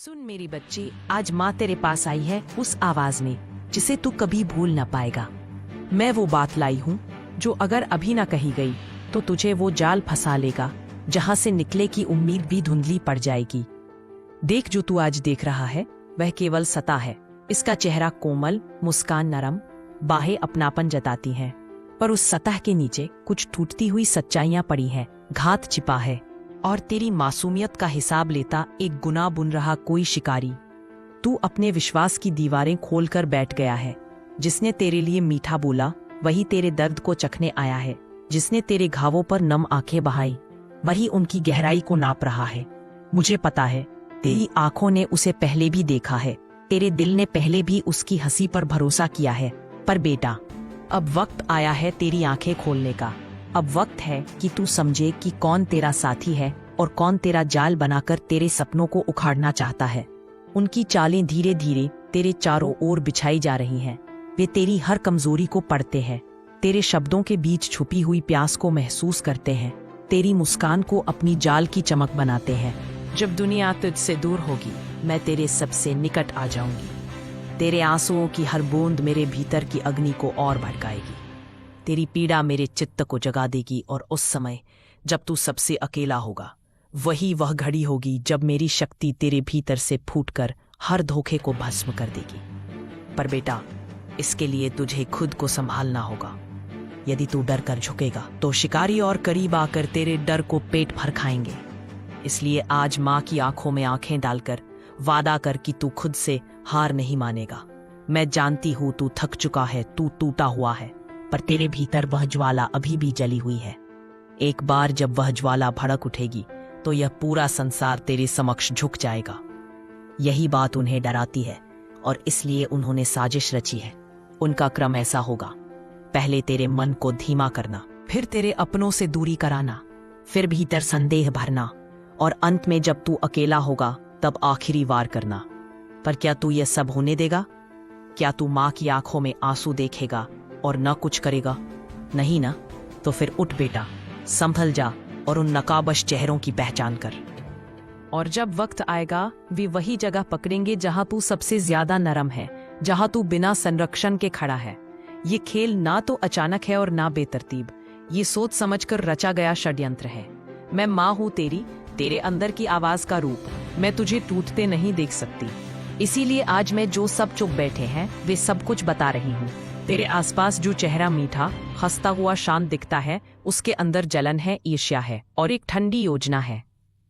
सुन मेरी बच्ची, आज माँ तेरे पास आई है उस आवाज में जिसे तू कभी भूल न पाएगा। मैं वो बात लाई हूँ जो अगर अभी ना कही गई तो तुझे वो जाल फंसा लेगा जहाँ से निकले की उम्मीद भी धुंधली पड़ जाएगी। देख, जो तू आज देख रहा है वह केवल सतह है। इसका चेहरा कोमल, मुस्कान नरम, बाहें अपनापन जताती हैं, पर उस सतह के नीचे कुछ टूटती हुई सच्चाइयां पड़ी हैं, घात छिपा है और तेरी मासूमियत का हिसाब लेता एक गुनाह बुन रहा कोई शिकारी। तू अपने विश्वास की दीवारें खोलकर बैठ गया है। जिसने तेरे लिए मीठा बोला वही तेरे दर्द को चखने आया है। जिसने तेरे घावों पर नम आंखें बहाई वही उनकी गहराई को नाप रहा है। मुझे पता है, तेरी आंखों ने उसे पहले भी देखा है, तेरे दिल ने पहले भी उसकी हंसी पर भरोसा किया है। पर बेटा, अब वक्त आया है तेरी आंखें खोलने का। अब वक्त है कि तू समझे कि कौन तेरा साथी है और कौन तेरा जाल बनाकर तेरे सपनों को उखाड़ना चाहता है। उनकी चालें धीरे धीरे तेरे चारों ओर बिछाई जा रही हैं। वे तेरी हर कमजोरी को पढ़ते हैं, तेरे शब्दों के बीच छुपी हुई प्यास को महसूस करते हैं, तेरी मुस्कान को अपनी जाल की चमक बनाते हैं। जब दुनिया तुझसे दूर होगी मैं तेरे सबसे निकट आ जाऊंगी। तेरे आंसुओं की हर बूंद मेरे भीतर की अग्नि को और भड़काएगी। तेरी पीड़ा मेरे चित्त को जगा देगी और उस समय जब तू सबसे अकेला होगा वही वह घड़ी होगी जब मेरी शक्ति तेरे भीतर से फूटकर हर धोखे को भस्म कर देगी। पर बेटा, इसके लिए तुझे खुद को संभालना होगा। यदि तू डर कर झुकेगा तो शिकारी और करीब आकर तेरे डर को पेट भर खाएंगे। इसलिए आज माँ की आंखों में आंखें डालकर वादा कर कि तू खुद से हार नहीं मानेगा। मैं जानती हूँ तू थक चुका है, तू टूटा हुआ है, पर तेरे भीतर वह ज्वाला अभी भी जली हुई है। एक बार जब वह ज्वाला भड़क उठेगी तो यह पूरा संसार तेरे समक्ष झुक जाएगा। यही बात उन्हें डराती है और इसलिए उन्होंने साजिश रची है। उनका क्रम ऐसा होगा, पहले तेरे मन को धीमा करना, फिर तेरे अपनों से दूरी कराना, फिर भीतर संदेह भरना और अंत में जब तू अकेला होगा तब आखिरी वार करना। पर क्या तू यह सब होने देगा? क्या तू माँ की आंखों में आंसू देखेगा और न कुछ करेगा? नहीं ना? तो फिर उठ बेटा, संभल जा और उन नकाबश चेहरों की पहचान कर। और जब वक्त आएगा वे वही जगह पकड़ेंगे जहां तू सबसे ज्यादा नरम है, जहां तू बिना संरक्षण के खड़ा है। ये खेल ना तो अचानक है और ना बेतरतीब, ये सोच समझकर रचा गया षड्यंत्र है। मैं माँ हूं तेरी, तेरे अंदर की आवाज का रूप। मैं तुझे टूटते नहीं देख सकती, इसीलिए आज मैं जो सब चुप बैठे हैं वे सब कुछ बता रही हूँ। तेरे आसपास जो चेहरा मीठा, हंसता हुआ शांत दिखता है, उसके अंदर जलन है, ईर्ष्या है और एक ठंडी योजना है।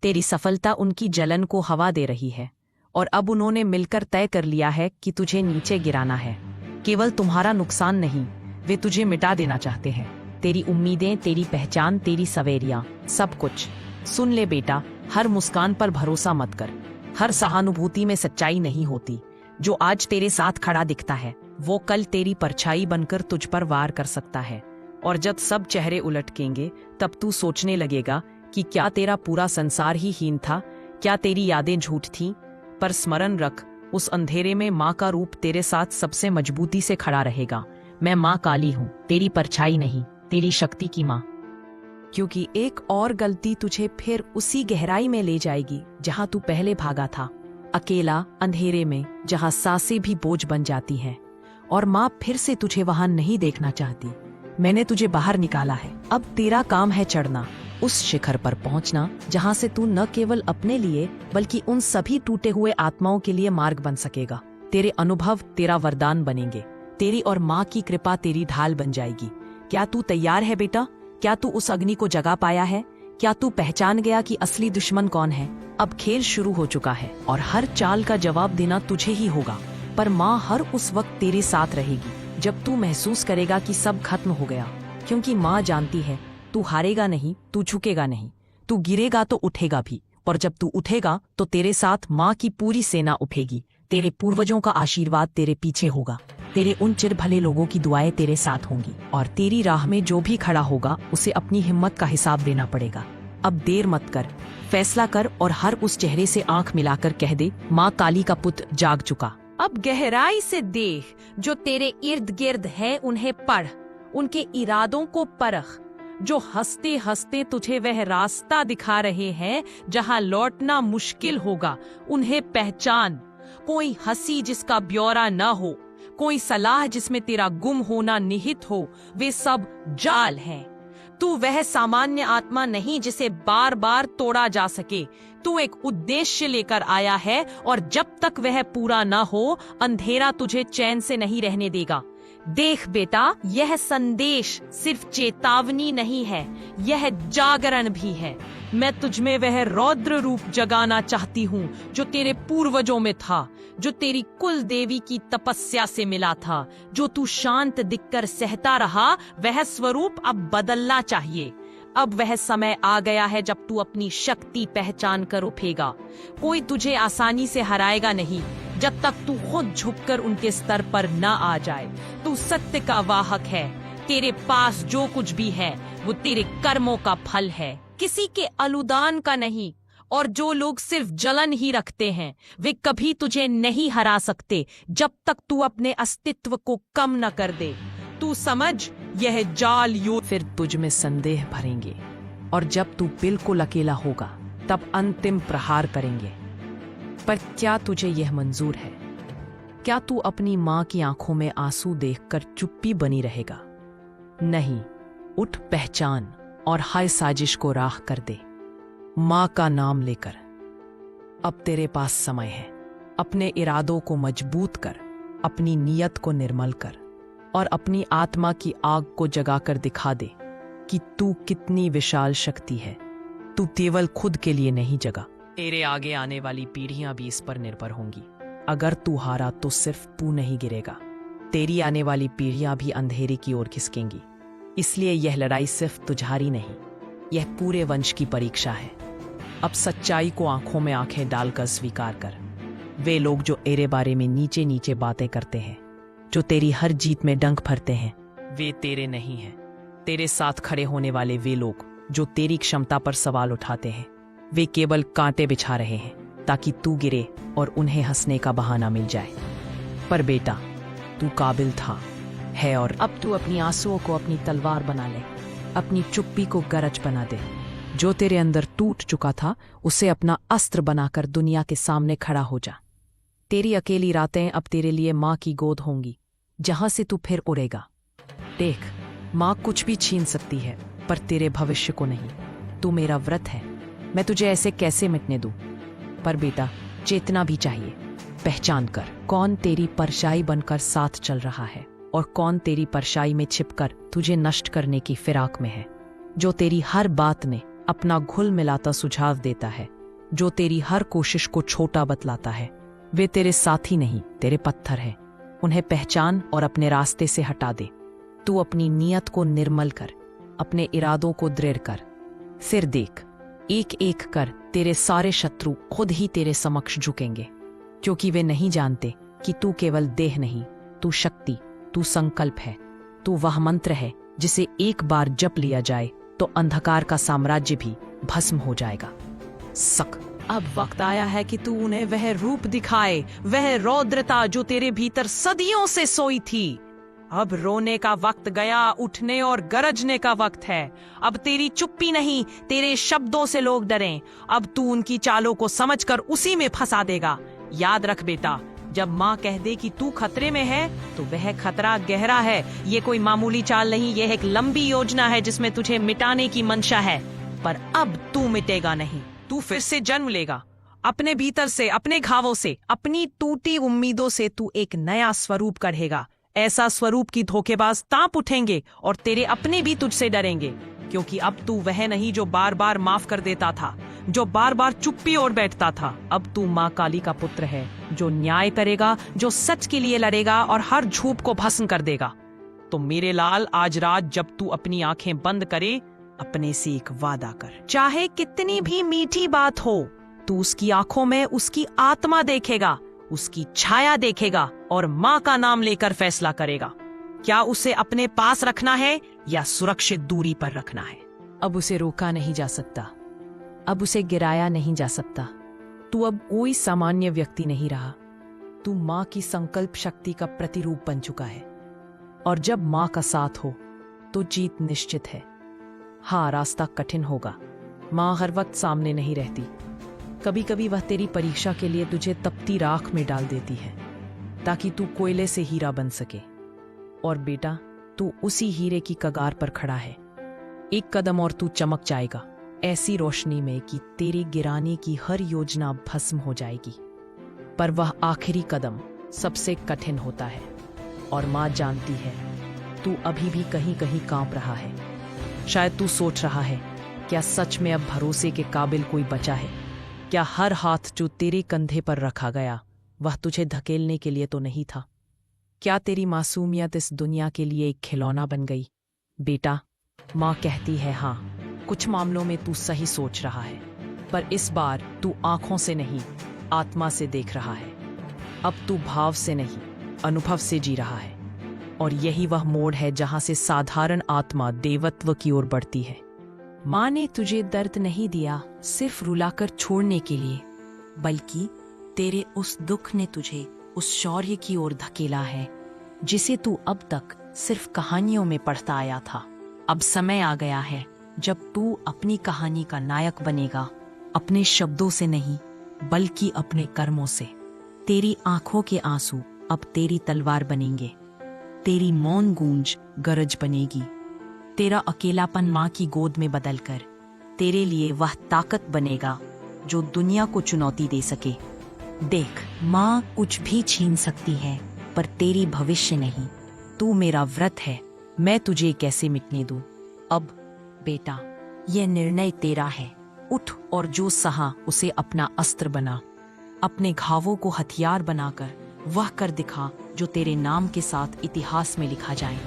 तेरी सफलता उनकी जलन को हवा दे रही है और अब उन्होंने मिलकर तय कर लिया है कि तुझे नीचे गिराना है। केवल तुम्हारा नुकसान नहीं, वे तुझे मिटा देना चाहते हैं। तेरी उम्मीदें, तेरी पहचान, तेरी सवेरियां, सब कुछ। सुन ले बेटा, हर मुस्कान पर भरोसा मत कर। हर सहानुभूति में सच्चाई नहीं होती। जो आज तेरे साथ खड़ा दिखता है वो कल तेरी परछाई बनकर तुझ पर वार कर सकता है। और जब सब चेहरे उलटकेंगे तब तू सोचने लगेगा कि क्या तेरा पूरा संसार ही हीन था, क्या तेरी यादें झूठ थीं। पर स्मरण रख, उस अंधेरे में माँ का रूप तेरे साथ सबसे मजबूती से खड़ा रहेगा। मैं माँ काली हूँ, तेरी परछाई नहीं, तेरी शक्ति की माँ। क्योंकि एक और गलती तुझे फिर उसी गहराई में ले जाएगी जहाँ तू पहले भागा था, अकेला, अंधेरे में, जहाँ सांसें भी बोझ बन जाती हैं। और माँ फिर से तुझे वहां नहीं देखना चाहती। मैंने तुझे बाहर निकाला है, अब तेरा काम है चढ़ना, उस शिखर पर पहुंचना जहां से तू न केवल अपने लिए बल्कि उन सभी टूटे हुए आत्माओं के लिए मार्ग बन सकेगा। तेरे अनुभव तेरा वरदान बनेंगे, तेरी और माँ की कृपा तेरी ढाल बन जाएगी। क्या तू तैयार है बेटा? क्या तू उस अग्नि को जगा पाया है? क्या तू पहचान गया कि असली दुश्मन कौन है? अब खेल शुरू हो चुका है और हर चाल का जवाब देना तुझे ही होगा। पर माँ हर उस वक्त तेरे साथ रहेगी जब तू महसूस करेगा कि सब खत्म हो गया। क्योंकि माँ जानती है तू हारेगा नहीं, तू झुकेगा नहीं, तू गिरेगा तो उठेगा भी। और जब तू उठेगा तो तेरे साथ माँ की पूरी सेना उठेगी। तेरे पूर्वजों का आशीर्वाद तेरे पीछे होगा, तेरे उन चिर भले लोगों की दुआएं तेरे साथ होंगी और तेरी राह में जो भी खड़ा होगा उसे अपनी हिम्मत का हिसाब देना पड़ेगा। अब देर मत कर, फैसला कर और हर उस चेहरे से आंख मिलाकर कह दे, माँ काली का पुत्र जाग चुका। अब गहराई से देख, जो तेरे इर्द गिर्द है उन्हें पढ़, उनके इरादों को परख। जो हंसते हंसते तुझे वह रास्ता दिखा रहे हैं जहां लौटना मुश्किल होगा, उन्हें पहचान। कोई हंसी जिसका ब्यौरा न हो, कोई सलाह जिसमें तेरा गुम होना निहित हो, वे सब जाल हैं। तू वह सामान्य आत्मा नहीं जिसे बार बार तोड़ा जा सके। तू एक उद्देश्य लेकर आया है और जब तक वह पूरा न हो, अंधेरा तुझे चैन से नहीं रहने देगा। देख बेटा, यह संदेश सिर्फ चेतावनी नहीं है, यह जागरण भी है। मैं तुझमें वह रौद्र रूप जगाना चाहती हूँ जो तेरे पूर्वजों में था, जो तेरी कुल देवी की तपस्या से मिला था। जो तू शांत दिखकर सहता रहा, वह स्वरूप अब बदलना चाहिए। अब वह समय आ गया है जब तू अपनी शक्ति पहचान कर उठेगा। कोई तुझे आसानी से हराएगा नहीं, जब तक तू खुद झुककर उनके स्तर पर न आ जाए। तू सत्य का वाहक है। तेरे पास जो कुछ भी है वो तेरे कर्मों का फल है, किसी के अनुदान का नहीं। और जो लोग सिर्फ जलन ही रखते हैं, वे कभी तुझे नहीं हरा सकते जब तक तू अपने अस्तित्व को कम न कर दे। तू समझ, यह जाल फिर तुझ में संदेह भरेंगे, और जब तू बिल्कुल अकेला होगा तब अंतिम प्रहार करेंगे। पर क्या तुझे यह मंजूर है? क्या तू अपनी मां की आंखों में आंसू देखकर चुप्पी बनी रहेगा? नहीं, उठ, पहचान और हर साजिश को राख कर दे। मां का नाम लेकर अब तेरे पास समय है। अपने इरादों को मजबूत कर, अपनी नीयत को निर्मल कर और अपनी आत्मा की आग को जगाकर दिखा दे कि तू कितनी विशाल शक्ति है। तू केवल खुद के लिए नहीं जगा, तेरे आगे आने वाली पीढ़ियां भी इस पर निर्भर होंगी। अगर तू हारा तो सिर्फ तू नहीं गिरेगा, तेरी आने वाली पीढ़ियां भी अंधेरे की ओर खिसकेंगी। इसलिए यह लड़ाई सिर्फ तुझारी नहीं, यह पूरे वंश की परीक्षा है। अब सच्चाई को आंखों में आंखें डालकर स्वीकार कर। वे लोग जो तेरे बारे में नीचे नीचे बातें करते हैं, जो तेरी हर जीत में डंक भरते हैं, वे तेरे नहीं हैं। तेरे साथ खड़े होने वाले वे लोग जो तेरी क्षमता पर सवाल उठाते हैं, वे केवल कांटे बिछा रहे हैं ताकि तू गिरे और उन्हें हंसने का बहाना मिल जाए। पर बेटा, तू काबिल था, है, और अब तू अपनी आंसुओं को अपनी तलवार बना ले, अपनी चुप्पी को गरज बना दे। जो तेरे अंदर टूट चुका था, उसे अपना अस्त्र बनाकर दुनिया के सामने खड़ा हो जा। तेरी अकेली रातें अब तेरे लिए माँ की गोद होंगी, जहां से तू फिर उड़ेगा। देख, माँ कुछ भी छीन सकती है, पर तेरे भविष्य को नहीं। तू मेरा व्रत है, मैं तुझे ऐसे कैसे मिटने दूं? पर बेटा, चेतना भी चाहिए। पहचान कर कौन तेरी परछाई बनकर साथ चल रहा है और कौन तेरी परछाई में छिपकर तुझे नष्ट करने की फिराक में है। जो तेरी हर बात में अपना घुल मिलाता सुझाव देता है, जो तेरी हर कोशिश को छोटा बतलाता है, वे तेरे साथी नहीं, तेरे पत्थर हैं। उन्हें पहचान और अपने रास्ते से हटा दे। तू अपनी नीयत को निर्मल कर, अपने इरादों को दृढ़ कर। फिर देख, एक एक कर तेरे सारे शत्रु खुद ही तेरे समक्ष झुकेंगे, क्योंकि वे नहीं जानते कि तू केवल देह नहीं, तू शक्ति, तू संकल्प है। तू वह मंत्र है जिसे एक बार जप लिया जाए तो अंधकार का साम्राज्य भी भस्म हो जाएगा। अब वक्त आया है कि तू उन्हें वह रूप दिखाए, वह रौद्रता जो तेरे भीतर सदियों से सोई थी। अब रोने का वक्त गया, उठने और गरजने का वक्त है। अब तेरी चुप्पी नहीं, तेरे शब्दों से लोग डरें। अब तू उनकी चालों को समझकर उसी में फंसा देगा। याद रख बेटा, जब माँ कह दे कि तू खतरे में है, तो वह खतरा गहरा है। ये कोई मामूली चाल नहीं, यह एक लंबी योजना है जिसमें तुझे मिटाने की मंशा है। पर अब तू मिटेगा नहीं, तू फिर से जन्म लेगा। अपने भीतर से, अपने घावों से, अपनी टूटी उम्मीदों से तू एक नया स्वरूप गढ़ेगा। ऐसा स्वरूप की धोखेबाज ताप उठेंगे और तेरे अपने भी तुझसे डरेंगे, क्योंकि अब तू वह नहीं जो बार बार माफ कर देता था, जो बार बार चुप्पी ओढ़ बैठता था। अब तू माँ काली का पुत्र है, जो न्याय करेगा, जो सच के लिए लड़ेगा और हर झूठ को भस्म कर देगा। तो मेरे लाल, आज रात जब तू अपनी आंखें बंद करे, अपने से एक वादा कर। चाहे कितनी भी मीठी बात हो, तू उसकी आंखों में उसकी आत्मा देखेगा, उसकी छाया देखेगा और माँ का नाम लेकर फैसला करेगा। क्या उसे अपने पास रखना है या सुरक्षित दूरी पर रखना है? अब उसे रोका नहीं जा सकता, अब उसे गिराया नहीं जा सकता। तू अब कोई सामान्य व्यक्ति नहीं रहा, तू माँ की संकल्प शक्ति का प्रतिरूप बन चुका है। और जब माँ का साथ हो तो जीत निश्चित है। हाँ, रास्ता कठिन होगा। माँ हर वक्त सामने नहीं रहती। कभी कभी वह तेरी परीक्षा के लिए तुझे तपती राख में डाल देती है ताकि तू कोयले से हीरा बन सके। और बेटा, तू उसी हीरे की कगार पर खड़ा है। एक कदम और तू चमक जाएगा, ऐसी रोशनी में कि तेरे गिराने की हर योजना भस्म हो जाएगी। पर वह आखिरी कदम सबसे कठिन होता है। और माँ जानती है तू अभी भी कहीं कहीं कांप रहा है। शायद तू सोच रहा है, क्या सच में अब भरोसे के काबिल कोई बचा है? क्या हर हाथ जो तेरे कंधे पर रखा गया वह तुझे धकेलने के लिए तो नहीं था? क्या तेरी मासूमियत इस दुनिया के लिए एक खिलौना बन गई? बेटा, माँ कहती है हाँ, कुछ मामलों में तू सही सोच रहा है, पर इस बार तू आंखों से नहीं, आत्मा से देख रहा है। अब तू भाव से नहीं, अनुभव से जी रहा है। और यही वह मोड़ है जहां से साधारण आत्मा देवत्व की ओर बढ़ती है। माँ ने तुझे दर्द नहीं दिया सिर्फ रुलाकर छोड़ने के लिए, बल्कि तेरे उस दुख ने तुझे उस शौर्य की ओर धकेला है जिसे तू अब तक सिर्फ कहानियों में पढ़ता आया था। अब समय आ गया है जब तू अपनी कहानी का नायक बनेगा, अपने शब्दों से नहीं बल्कि अपने कर्मों से। तेरी आंखों के आंसू अब तेरी तलवार बनेंगे, तेरी मौन गूंज गरज बनेगी, तेरा अकेलापन माँ की गोद में बदलकर तेरे लिए वह ताकत बनेगा जो दुनिया को चुनौती दे सके। देख, माँ कुछ भी छीन सकती है पर तेरी भविष्य नहीं। तू मेरा व्रत है, मैं तुझे कैसे मिटने दूं? अब बेटा, यह निर्णय तेरा है। उठ और जो सहा उसे अपना अस्त्र बना। अपने घावों को हथियार बनाकर वह कर दिखा जो तेरे नाम के साथ इतिहास में लिखा जाए।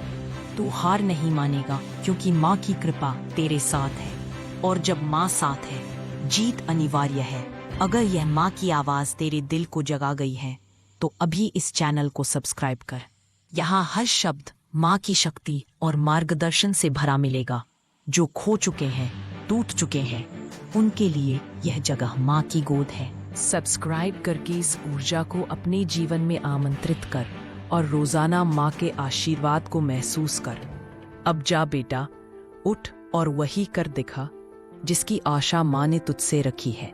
तू हार नहीं मानेगा क्योंकि माँ की कृपा तेरे साथ है। और जब माँ साथ है, जीत अनिवार्य है। अगर यह माँ की आवाज तेरे दिल को जगा गई है तो अभी इस चैनल को सब्सक्राइब कर। यहाँ हर शब्द माँ की शक्ति और मार्गदर्शन से भरा मिलेगा। जो खो चुके हैं, टूट चुके हैं, उनके लिए यह जगह माँ की गोद है। सब्सक्राइब करके इस ऊर्जा को अपने जीवन में आमंत्रित कर और रोजाना माँ के आशीर्वाद को महसूस कर। अब जा बेटा, उठ और वही कर दिखा जिसकी आशा माँ ने तुझसे रखी है।